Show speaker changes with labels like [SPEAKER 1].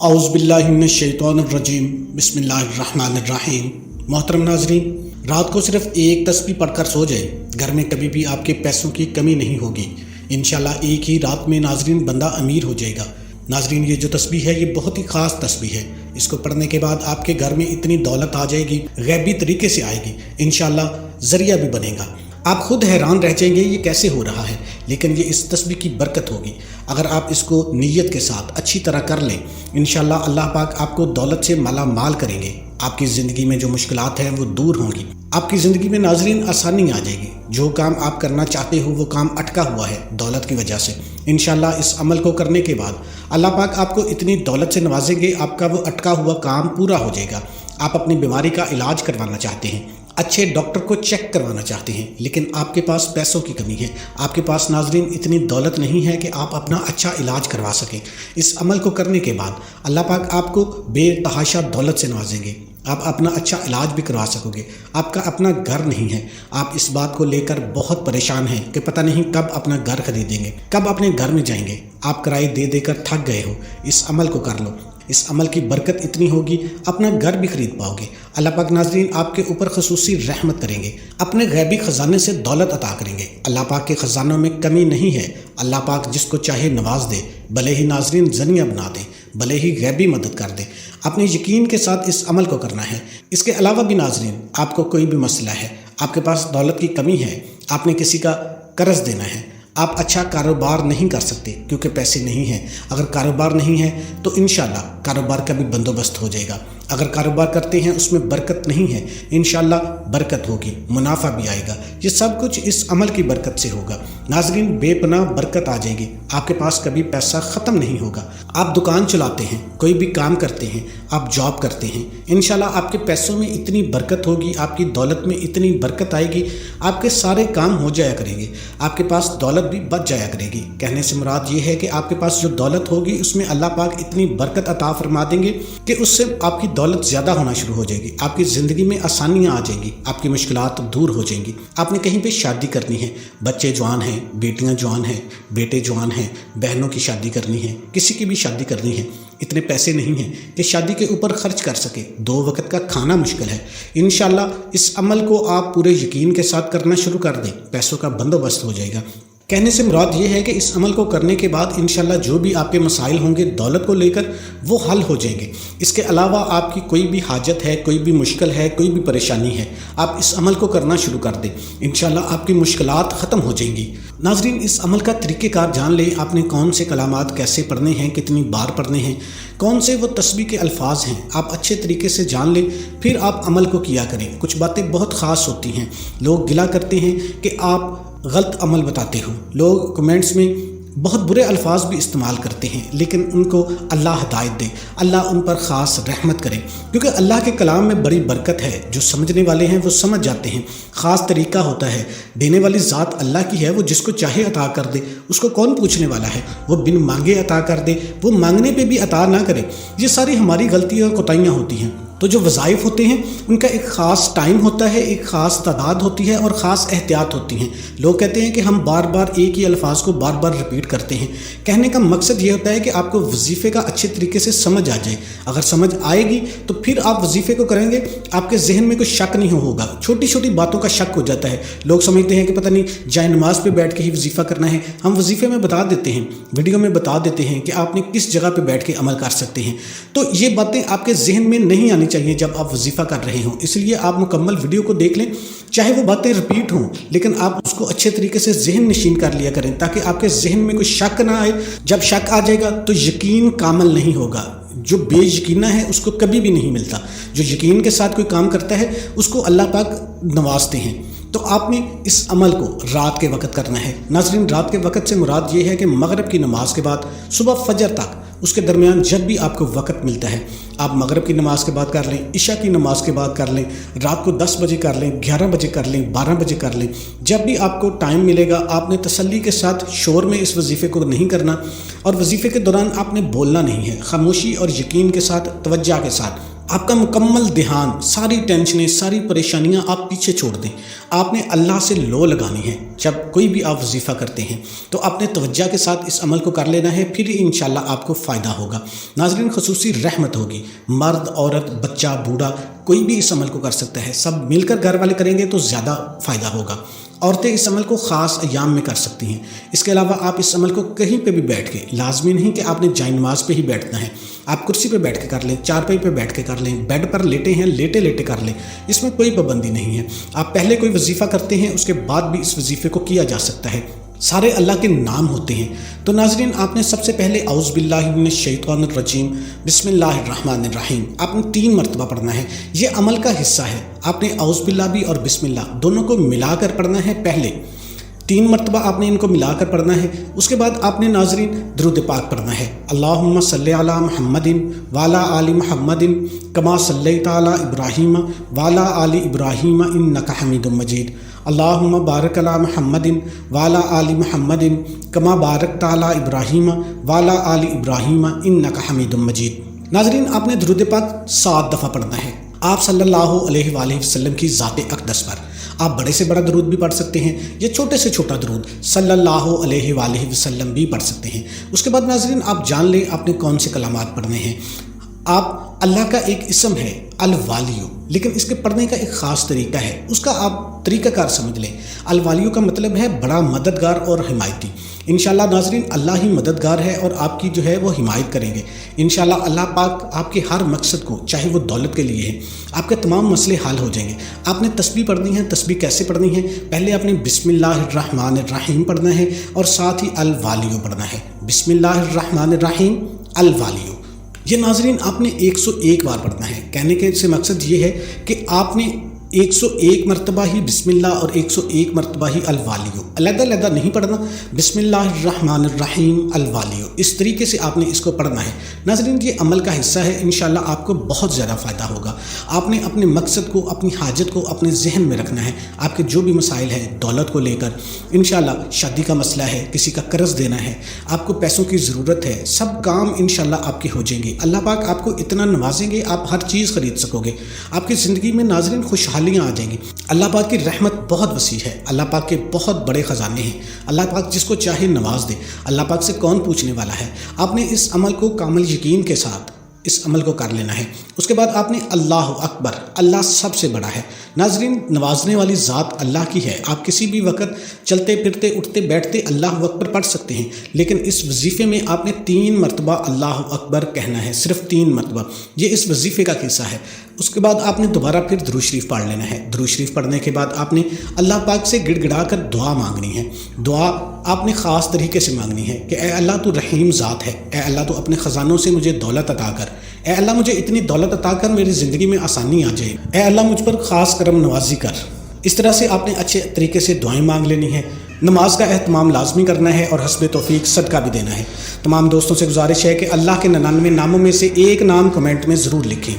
[SPEAKER 1] اعوذ باللہ من الشیطان الرجیم بسم اللہ الرحمن الرحیم۔ محترم ناظرین، رات کو صرف ایک تسبیح پڑھ کر سو جائے، گھر میں کبھی بھی آپ کے پیسوں کی کمی نہیں ہوگی۔ انشاءاللہ ایک ہی رات میں ناظرین بندہ امیر ہو جائے گا۔ ناظرین، یہ جو تسبیح ہے یہ بہت ہی خاص تسبیح ہے۔ اس کو پڑھنے کے بعد آپ کے گھر میں اتنی دولت آ جائے گی، غیبی طریقے سے آئے گی، انشاءاللہ ذریعہ بھی بنے گا۔ آپ خود حیران رہ جائیں گے یہ کیسے ہو رہا ہے، لیکن یہ اس تسبیح کی برکت ہوگی۔ اگر آپ اس کو نیت کے ساتھ اچھی طرح کر لیں، انشاءاللہ اللہ پاک آپ کو دولت سے مالا مال کریں گے۔ آپ کی زندگی میں جو مشکلات ہیں وہ دور ہوں گی، آپ کی زندگی میں ناظرین آسانی آ جائے گی۔ جو کام آپ کرنا چاہتے ہو وہ کام اٹکا ہوا ہے دولت کی وجہ سے، انشاءاللہ اس عمل کو کرنے کے بعد اللہ پاک آپ کو اتنی دولت سے نوازیں گے، آپ کا وہ اٹکا ہوا کام پورا ہو جائے گا۔ آپ اپنی بیماری کا علاج کروانا چاہتے ہیں، اچھے ڈاکٹر کو چیک کروانا چاہتے ہیں، لیکن آپ کے پاس پیسوں کی کمی ہے، آپ کے پاس ناظرین اتنی دولت نہیں ہے کہ آپ اپنا اچھا علاج کروا سکیں۔ اس عمل کو کرنے کے بعد اللہ پاک آپ کو بے تحاشا دولت سے نوازیں گے، آپ اپنا اچھا علاج بھی کروا سکو گے۔ آپ کا اپنا گھر نہیں ہے، آپ اس بات کو لے کر بہت پریشان ہیں کہ پتہ نہیں کب اپنا گھر خریدیں گے، کب اپنے گھر میں جائیں گے، آپ کرائے دے دے کر تھک گئے ہو۔ اس عمل کو کر لو، اس عمل کی برکت اتنی ہوگی اپنا گھر بھی خرید پاؤ گے۔ اللہ پاک ناظرین آپ کے اوپر خصوصی رحمت کریں گے، اپنے غیبی خزانے سے دولت عطا کریں گے۔ اللہ پاک کے خزانوں میں کمی نہیں ہے، اللہ پاک جس کو چاہے نواز دے، بھلے ہی ناظرین ذریعہ بنا دیں، بھلے ہی غیبی مدد کر دیں۔ اپنے یقین کے ساتھ اس عمل کو کرنا ہے۔ اس کے علاوہ بھی ناظرین آپ کو کوئی بھی مسئلہ ہے، آپ کے پاس دولت کی کمی ہے، آپ نے کسی کا قرض دینا ہے، آپ اچھا کاروبار نہیں کر سکتے کیونکہ پیسے نہیں ہیں، اگر کاروبار نہیں ہے تو انشاءاللہ کاروبار کا بھی بندوبست ہو جائے گا۔ اگر کاروبار کرتے ہیں اس میں برکت نہیں ہے، انشاءاللہ برکت ہوگی، منافع بھی آئے گا۔ یہ سب کچھ اس عمل کی برکت سے ہوگا۔ ناظرین بے پناہ برکت آ جائے گی، آپ کے پاس کبھی پیسہ ختم نہیں ہوگا۔ آپ دکان چلاتے ہیں، کوئی بھی کام کرتے ہیں، آپ جاب کرتے ہیں، انشاءاللہ آپ کے پیسوں میں اتنی برکت ہوگی، آپ کی دولت میں اتنی برکت آئے گی، آپ کے سارے کام ہو جایا کریں گے، آپ کے پاس دولت بھی بچ جایا کرے گی۔ کہنے سے مراد یہ ہے کہ آپ کے پاس جو دولت ہوگی اس میں اللہ پاک اتنی برکت عطا فرما دیں گے کہ اس سے آپ کی دولت زیادہ ہونا شروع ہو جائے گی، آپ کی زندگی میں آسانیاں آ جائیں گی، آپ کی مشکلات دور ہو جائیں گی۔ آپ نے کہیں پہ شادی کرنی ہے، بچے جوان ہیں، بیٹیاں جوان ہیں، بیٹے جوان ہیں، بہنوں کی شادی کرنی ہے، کسی کی بھی شادی کرنی ہے، اتنے پیسے نہیں ہیں کہ شادی کے اوپر خرچ کر سکے، 2 وقت کا کھانا مشکل ہے، انشاءاللہ اس عمل کو آپ پورے یقین کے ساتھ کرنا شروع کر دیں، پیسوں کا بندوبست ہو جائے گا۔ کہنے سے مراد یہ ہے کہ اس عمل کو کرنے کے بعد انشاءاللہ جو بھی آپ کے مسائل ہوں گے دولت کو لے کر وہ حل ہو جائیں گے۔ اس کے علاوہ آپ کی کوئی بھی حاجت ہے، کوئی بھی مشکل ہے، کوئی بھی پریشانی ہے، آپ اس عمل کو کرنا شروع کر دیں، انشاءاللہ آپ کی مشکلات ختم ہو جائیں گی۔ ناظرین اس عمل کا طریقہ کار جان لیں، آپ نے کون سے کلمات کیسے پڑھنے ہیں، کتنی بار پڑھنے ہیں، کون سے وہ تسبیح کے الفاظ ہیں، آپ اچھے طریقے سے جان لیں، پھر آپ عمل کو کیا کریں۔ کچھ باتیں بہت خاص ہوتی ہیں، لوگ گلا کرتے ہیں کہ آپ غلط عمل بتاتے ہو، لوگ کمنٹس میں بہت برے الفاظ بھی استعمال کرتے ہیں، لیکن ان کو اللہ ہدایت دے، اللہ ان پر خاص رحمت کرے، کیونکہ اللہ کے کلام میں بڑی برکت ہے۔ جو سمجھنے والے ہیں وہ سمجھ جاتے ہیں، خاص طریقہ ہوتا ہے، دینے والی ذات اللہ کی ہے، وہ جس کو چاہے عطا کر دے، اس کو کون پوچھنے والا ہے، وہ بن مانگے عطا کر دے، وہ مانگنے پہ بھی عطا نہ کرے۔ یہ ساری ہماری غلطیاں اور کوتاہیاں ہوتی ہیں۔ تو جو وظائف ہوتے ہیں ان کا ایک خاص ٹائم ہوتا ہے، ایک خاص تعداد ہوتی ہے اور خاص احتیاط ہوتی ہیں۔ لوگ کہتے ہیں کہ ہم بار بار ایک ہی الفاظ کو بار بار ریپیٹ کرتے ہیں، کہنے کا مقصد یہ ہوتا ہے کہ آپ کو وظیفے کا اچھے طریقے سے سمجھ آ جائے۔ اگر سمجھ آئے گی تو پھر آپ وظیفے کو کریں گے، آپ کے ذہن میں کوئی شک نہیں ہوگا، چھوٹی چھوٹی باتوں کا شک ہو جاتا ہے۔ لوگ سمجھتے ہیں کہ پتہ نہیں جائے نماز پہ بیٹھ کے ہی وظیفہ کرنا ہے، ہم وظیفے میں بتا دیتے ہیں، ویڈیو میں بتا دیتے ہیں کہ آپ نے کس جگہ پہ بیٹھ کے عمل کر سکتے ہیں۔ تو یہ باتیں آپ کے ذہن میں نہیں آنی چاہیے جب آپ وظیفہ کر رہے ہوں، اس لیے آپ مکمل ویڈیو کو دیکھ لیں، چاہے وہ باتیں رپیٹ ہوں لیکن آپ اس کو اچھے طریقے سے ذہن نشین کر لیا کریں تاکہ آپ کے ذہن میں کوئی شک نہ آئے۔ جب شک آ جائے گا تو یقین کامل نہیں ہوگا، جو بے یقینہ ہے اس کو کبھی بھی نہیں ملتا، جو یقین کے ساتھ کوئی کام کرتا ہے اس کو اللہ پاک نوازتے ہیں۔ تو آپ نے اس عمل کو رات کے وقت کرنا ہے۔ ناظرین رات کے وقت سے مراد یہ ہے کہ مغرب کی نماز کے بعد صبح فجر تک، اس کے درمیان جب بھی آپ کو وقت ملتا ہے، آپ مغرب کی نماز کے بعد کر لیں، عشاء کی نماز کے بعد کر لیں، رات کو 10 بجے کر لیں، 11 بجے کر لیں، 12 بجے کر لیں، جب بھی آپ کو ٹائم ملے گا۔ آپ نے تسلی کے ساتھ شور میں اس وظیفے کو نہیں کرنا، اور وظیفے کے دوران آپ نے بولنا نہیں ہے، خاموشی اور یقین کے ساتھ، توجہ کے ساتھ آپ کا مکمل دھیان، ساری ٹینشنیں، ساری پریشانیاں آپ پیچھے چھوڑ دیں. آپ نے اللہ سے لو لگانی ہے. جب کوئی بھی آپ وظیفہ کرتے ہیں تو اپنے توجہ کے ساتھ اس عمل کو کر لینا ہے، پھر انشاءاللہ آپ کو فائدہ ہوگا. ناظرین، خصوصی رحمت ہوگی. مرد، عورت، بچہ، بوڑھا، کوئی بھی اس عمل کو کر سکتا ہے. سب مل کر گھر والے کریں گے تو زیادہ فائدہ ہوگا. عورتیں اس عمل کو خاص ایام میں کر سکتی ہیں. اس کے علاوہ آپ اس عمل کو کہیں پہ بھی بیٹھ کے، لازمی نہیں کہ آپ نے جائے نماز پہ ہی بیٹھنا ہے، آپ کرسی پہ بیٹھ کے کر لیں، چارپائی پہ بیٹھ کے کر لیں، بیڈ پر لیٹے ہیں لیٹے لیٹے کر لیں. اس میں کوئی پابندی نہیں ہے. آپ پہلے کوئی وظیفہ کرتے ہیں، اس کے بعد بھی اس وظیفے کو کیا جا سکتا ہے. سارے اللہ کے نام ہوتے ہیں. تو ناظرین، آپ نے سب سے پہلے اعوذ باللہ من الشیطان الرجیم بسم اللہ الرحمن الرحیم آپ نے 3 مرتبہ پڑھنا ہے. یہ عمل کا حصہ ہے. آپ نے اعوذ باللہ بھی اور بسم اللہ دونوں کو ملا کر پڑھنا ہے. پہلے 3 مرتبہ آپ نے ان کو ملا کر پڑھنا ہے. اس کے بعد آپ نے ناظرین درود پاک پڑھنا ہے. اللہم صلی علی محمد وعلی آل محمد کما صلیت علی ابراہیم وعلی آل ابراہیم انک حمید مجید. اللہم بارک علی محمد وعلی آل محمد کما بارکت علی ابراہیم وعلی آل ابراہیم انک حمید مجید. ناظرین، آپ نے درود پاک 7 دفعہ پڑھنا ہے. آپ صلی اللہ علیہ وآلہ وسلم کی ذات اقدس پر. آپ بڑے سے بڑا درود بھی پڑھ سکتے ہیں یا چھوٹے سے چھوٹا درود صلی اللہ علیہ وآلہ وسلم بھی پڑھ سکتے ہیں. اس کے بعد ناظرین، آپ جان لیں آپ نے کون سے کلمات پڑھنے ہیں. آپ اللہ کا ایک اسم ہے الوالیو، لیکن اس کے پڑھنے کا ایک خاص طریقہ ہے. اس کا آپ طریقہ کار سمجھ لیں. الوالیو کا مطلب ہے بڑا مددگار اور حمایتی. انشاءاللہ ناظرین، اللہ ہی مددگار ہے اور آپ کی جو ہے وہ حمایت کریں گے. انشاءاللہ اللہ پاک آپ کے ہر مقصد کو، چاہے وہ دولت کے لیے ہے، آپ کے تمام مسئلے حل ہو جائیں گے. آپ نے تسبیح پڑھنی ہے. تسبیح کیسے پڑھنی ہے؟ پہلے آپ نے بسم اللہ الرحمن الرحیم پڑھنا ہے اور ساتھ ہی الوالیو پڑھنا ہے. بسم اللہ الرحمن الرحیم الوالیو. یہ ناظرین آپ نے 101 بار پڑھنا ہے. کہنے کے سے مقصد یہ ہے کہ آپ نے 101 مرتبہ ہی بسم اللہ اور 101 مرتبہ ہی الوالیو، علیحدہ علیحدہ نہیں پڑھنا. بسم اللہ الرحمن الرحیم الوالیو، اس طریقے سے آپ نے اس کو پڑھنا ہے. ناظرین، یہ عمل کا حصہ ہے. انشاءاللہ آپ کو بہت زیادہ فائدہ ہوگا. آپ نے اپنے مقصد کو، اپنی حاجت کو اپنے ذہن میں رکھنا ہے. آپ کے جو بھی مسائل ہیں دولت کو لے کر، انشاءاللہ شادی کا مسئلہ ہے، کسی کا قرض دینا ہے، آپ کو پیسوں کی ضرورت ہے، سب کام انشاءاللہ آپ کے ہو جائیں گے. اللہ پاک آپ کو اتنا نوازیں گے، آپ ہر چیز خرید سکو گے. آپ کی زندگی میں ناظرین خوشحالیاں آ جائیں گی. اللہ پاک کی رحمت بہت وسیع ہے. اللہ پاک کے بہت بڑے خزانے ہیں. اللہ پاک جس کو چاہے نواز دے. اللہ پاک سے کون پوچھنے والا ہے؟ آپ نے اس عمل کو کامل یقین کے ساتھ اس عمل کو کر لینا ہے. اس کے بعد آپ نے اللہ اکبر، اللہ سب سے بڑا ہے. ناظرین، نوازنے والی ذات اللہ کی ہے. آپ کسی بھی وقت چلتے پھرتے اٹھتے بیٹھتے اللہ اکبر پڑھ سکتے ہیں، لیکن اس وظیفے میں آپ نے 3 مرتبہ اللہ اکبر کہنا ہے. صرف 3 مرتبہ. یہ اس وظیفے کا قصہ ہے. اس کے بعد آپ نے دوبارہ پھر درود شریف پڑھ لینا ہے. درود شریف پڑھنے کے بعد آپ نے اللہ پاک سے گڑ گڑا کر دعا مانگنی ہے. دعا آپ نے خاص طریقے سے مانگنی ہے کہ اے اللہ تو رحیم ذات ہے. اے اللہ تو اپنے خزانوں سے مجھے دولت عطا کر. اے اللہ مجھے اتنی دولت عطا کر میری زندگی میں آسانی آ جائے. اے اللہ مجھ پر خاص کرم نوازی کر. اس طرح سے آپ نے اچھے طریقے سے دعائیں مانگ لینی ہے. نماز کا اہتمام لازمی کرنا ہے اور حسب توفیق صدقہ بھی دینا ہے. تمام دوستوں سے گزارش ہے کہ اللہ کے 99 ناموں میں سے ایک نام کمنٹ میں ضرور لکھیں.